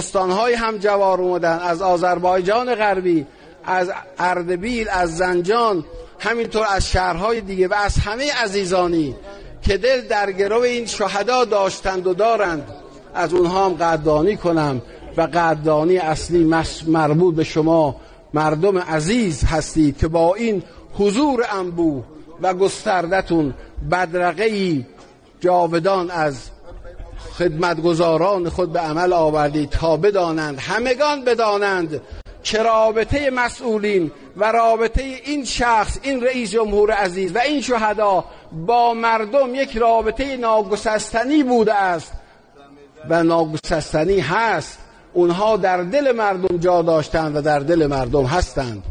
استانهای هم جوار اومدن، از آذربایجان غربی، از اردبیل، از زنجان، همینطور از شهرهای دیگه و از همه عزیزانی که دل در گرو این شهدا داشتند و دارند، از اونها هم قدردانی کنم و قدردانی اصلی مربوط به شما مردم عزیز هستید که با این حضور انبوه و گستردتون بدرقه‌ای جاودان از خدمتگزاران خود به عمل آوردید تا بدانند، همگان بدانند که رابطه مسئولین و رابطه این شخص، این رئیس جمهور عزیز و این شهدا با مردم یک رابطه ناگسستنی بوده است و ناگسستنی هست. اونها در دل مردم جا داشتند و در دل مردم هستند.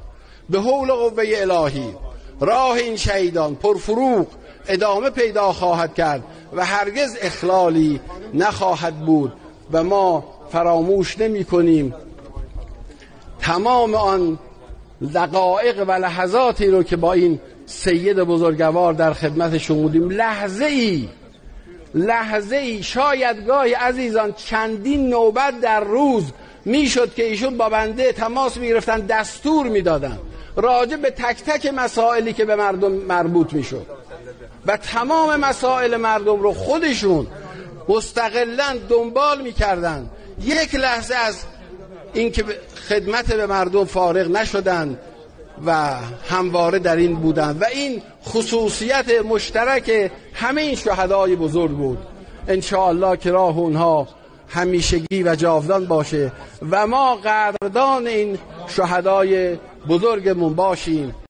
به حول قوه الهی راه این شهیدان پرفروغ ادامه پیدا خواهد کرد و هرگز اخلالی نخواهد بود و ما فراموش نمی کنیم تمام آن دقایق و لحظاتی رو که با این سید بزرگوار در خدمتشون بودیم. لحظه ای شاید گاهی عزیزان چندین نوبت در روز میشد که ایشون با بنده تماس میگرفتن، دستور میدادن راجع به تک تک مسائلی که به مردم مربوط میشد و تمام مسائل مردم رو خودشون مستقلاً دنبال میکردن. یک لحظه از اینکه خدمت به مردم فارغ نشدن و همواره در این بودند و این خصوصیت مشترک همه این شهدای بزرگ بود. انشاءالله که راه اونها همیشگی و جاودان باشه و ما قدردان این شهدای بزرگمون باشیم.